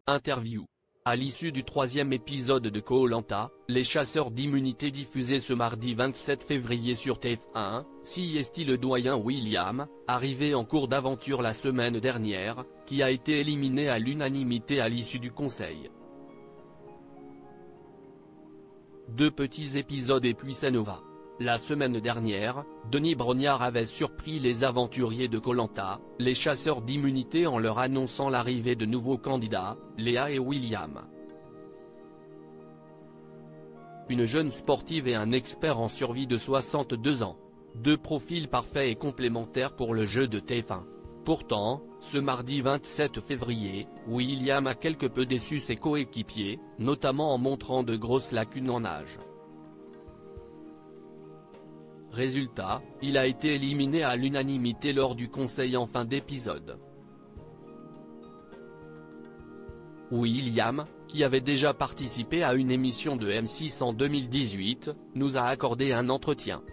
Interview. À l'issue du troisième épisode de Koh-Lanta, les chasseurs d'immunité diffusé ce mardi 27 février sur TF1, CIST le doyen William, arrivé en cours d'aventure la semaine dernière, qui a été éliminé à l'unanimité à l'issue du conseil. Deux petits épisodes et puis ça nous va. La semaine dernière, Denis Brognard avait surpris les aventuriers de Koh-Lanta, les chasseurs d'immunité en leur annonçant l'arrivée de nouveaux candidats, Léa et William. Une jeune sportive et un expert en survie de 62 ans. Deux profils parfaits et complémentaires pour le jeu de TF1. Pourtant, ce mardi 27 février, William a quelque peu déçu ses coéquipiers, notamment en montrant de grosses lacunes en âge. Résultat, il a été éliminé à l'unanimité lors du conseil en fin d'épisode. William, qui avait déjà participé à une émission de M6 en 2018, nous a accordé un entretien.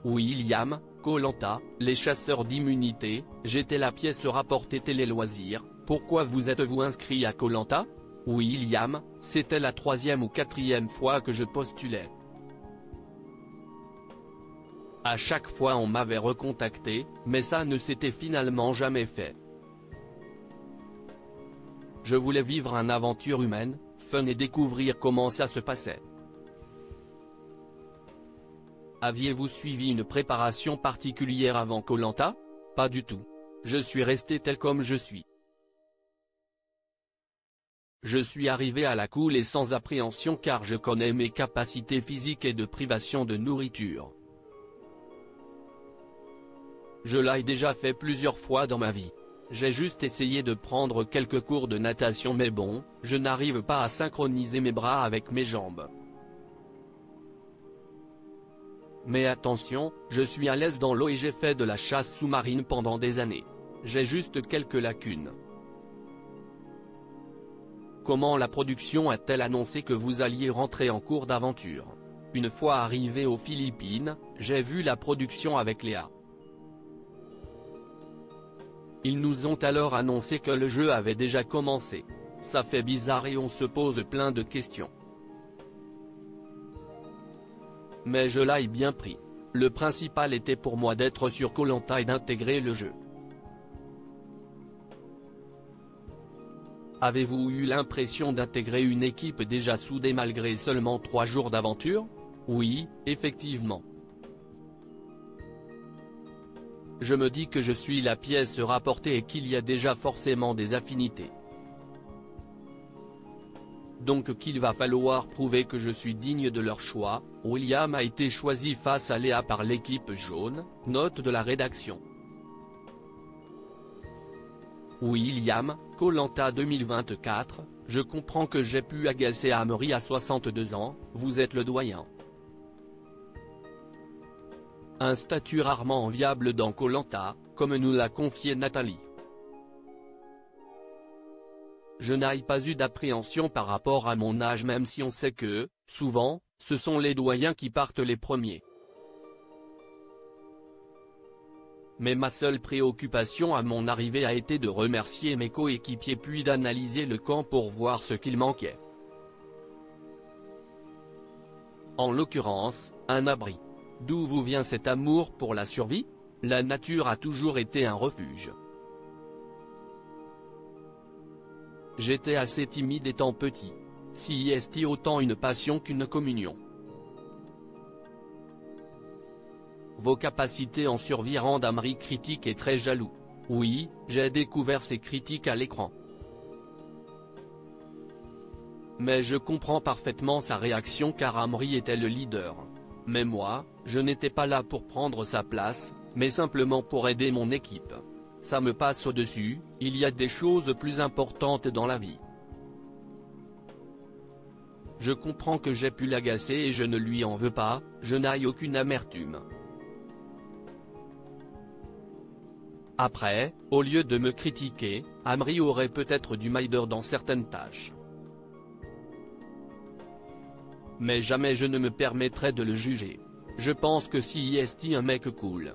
William, Koh-Lanta, les chasseurs d'immunité, j'étais la pièce rapportée Télé Loisirs, pourquoi vous êtes-vous inscrit à Koh-Lanta ? William, c'était la 3e ou 4e fois que je postulais. À chaque fois on m'avait recontacté, mais ça ne s'était finalement jamais fait. Je voulais vivre une aventure humaine, fun et découvrir comment ça se passait. Aviez-vous suivi une préparation particulière avant Koh-Lanta ? Pas du tout. Je suis resté tel comme je suis. Je suis arrivé à la cool et sans appréhension car je connais mes capacités physiques et de privation de nourriture. Je l'ai déjà fait plusieurs fois dans ma vie. J'ai juste essayé de prendre quelques cours de natation mais bon, je n'arrive pas à synchroniser mes bras avec mes jambes. Mais attention, je suis à l'aise dans l'eau et j'ai fait de la chasse sous-marine pendant des années. J'ai juste quelques lacunes. Comment la production a-t-elle annoncé que vous alliez rentrer en cours d'aventure ? Une fois arrivé aux Philippines, j'ai vu la production avec Léa. Ils nous ont alors annoncé que le jeu avait déjà commencé. Ça fait bizarre et on se pose plein de questions. Mais je l'ai bien pris. Le principal était pour moi d'être sur Koh-Lanta et d'intégrer le jeu. Avez-vous eu l'impression d'intégrer une équipe déjà soudée malgré seulement 3 jours d'aventure ? Oui, effectivement. Je me dis que je suis la pièce rapportée et qu'il y a déjà forcément des affinités. Donc qu'il va falloir prouver que je suis digne de leur choix. William a été choisi face à Léa par l'équipe jaune, note de la rédaction. William, Koh-Lanta 2024, je comprends que j'ai pu agacer Amaury à 62 ans, vous êtes le doyen. Un statut rarement enviable dans Koh-Lanta, comme nous l'a confié Nathalie. Je n'ai pas eu d'appréhension par rapport à mon âge même si on sait que, souvent, ce sont les doyens qui partent les premiers. Mais ma seule préoccupation à mon arrivée a été de remercier mes coéquipiers puis d'analyser le camp pour voir ce qu'il manquait. En l'occurrence, un abri. D'où vous vient cet amour pour la survie ? La nature a toujours été un refuge. J'étais assez timide étant petit. CIST autant une passion qu'une communion. Vos capacités en survie rendent Amaury critique et très jaloux. Oui, j'ai découvert ces critiques à l'écran. Mais je comprends parfaitement sa réaction car Amaury était le leader. Mais moi, je n'étais pas là pour prendre sa place, mais simplement pour aider mon équipe. Ça me passe au-dessus, il y a des choses plus importantes dans la vie. Je comprends que j'ai pu l'agacer et je ne lui en veux pas, je n'ai aucune amertume. Après, au lieu de me critiquer, Amaury aurait peut-être dû m'aider dans certaines tâches. Mais jamais je ne me permettrai de le juger. Je pense que CIST un mec cool.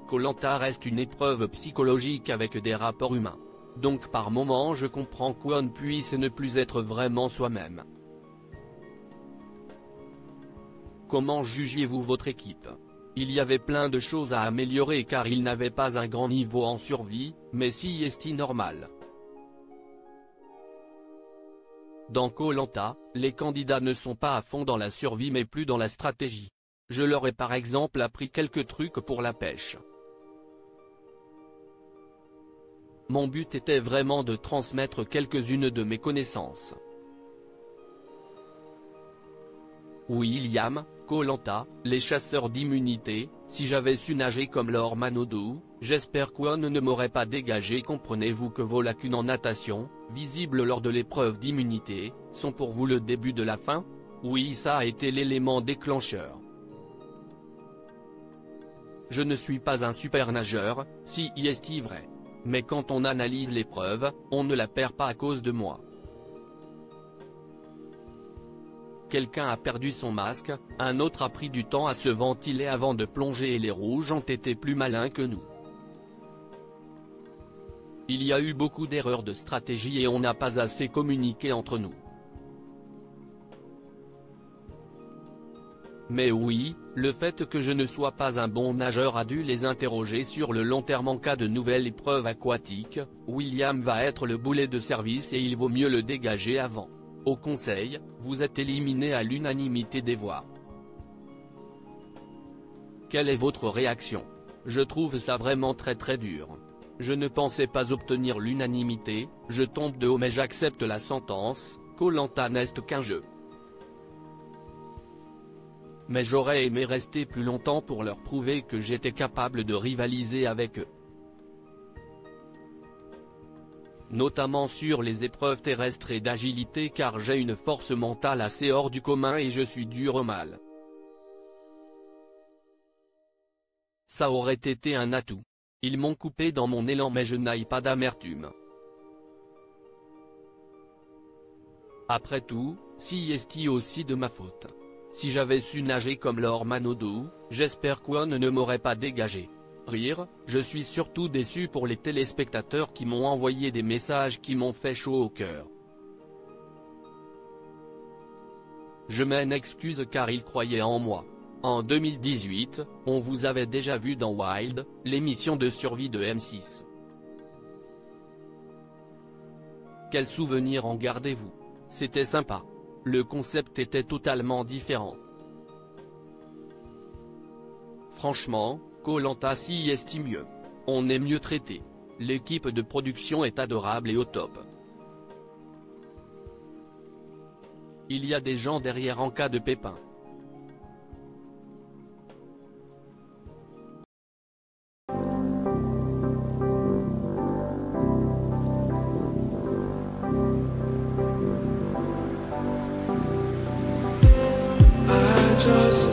Koh-Lanta reste une épreuve psychologique avec des rapports humains. Donc par moments je comprends qu'on puisse ne plus être vraiment soi-même. Comment jugiez-vous votre équipe? Il y avait plein de choses à améliorer car il n'avait pas un grand niveau en survie, mais si est normal. Dans Koh-Lanta, les candidats ne sont pas à fond dans la survie mais plus dans la stratégie. Je leur ai par exemple appris quelques trucs pour la pêche. Mon but était vraiment de transmettre quelques-unes de mes connaissances. William, Koh-Lanta, les chasseurs d'immunité, si j'avais su nager comme Lord Manodou, j'espère qu'on ne m'aurait pas dégagé. Comprenez-vous que vos lacunes en natation, visibles lors de l'épreuve d'immunité, sont pour vous le début de la fin? Oui, ça a été l'élément déclencheur. Je ne suis pas un super nageur, si est vrai. Mais quand on analyse l'épreuve, on ne la perd pas à cause de moi. Quelqu'un a perdu son masque, un autre a pris du temps à se ventiler avant de plonger et les rouges ont été plus malins que nous. Il y a eu beaucoup d'erreurs de stratégie et on n'a pas assez communiqué entre nous. Mais oui, le fait que je ne sois pas un bon nageur a dû les interroger sur le long terme en cas de nouvelle épreuve aquatique. William va être le boulet de service et il vaut mieux le dégager avant. Au conseil, vous êtes éliminé à l'unanimité des voix. Quelle est votre réaction? Je trouve ça vraiment très dur. Je ne pensais pas obtenir l'unanimité, je tombe de haut mais j'accepte la sentence. Koh-Lanta n'est qu'un jeu. Mais j'aurais aimé rester plus longtemps pour leur prouver que j'étais capable de rivaliser avec eux. Notamment sur les épreuves terrestres et d'agilité car j'ai une force mentale assez hors du commun et je suis dur au mal. Ça aurait été un atout. Ils m'ont coupé dans mon élan mais je n'ai pas d'amertume. Après tout, si est aussi de ma faute. Si j'avais su nager comme Lord Manodou, j'espère qu'on ne m'aurait pas dégagé. Rire, je suis surtout déçu pour les téléspectateurs qui m'ont envoyé des messages qui m'ont fait chaud au cœur. Je m'en excuse car ils croyaient en moi. En 2018, on vous avait déjà vu dans Wild, l'émission de survie de M6. Quel souvenir en gardez-vous? C'était sympa. Le concept était totalement différent. Franchement, Koh-Lanta s'y est mieux. On est mieux traité. L'équipe de production est adorable et au top. Il y a des gens derrière en cas de pépin. Just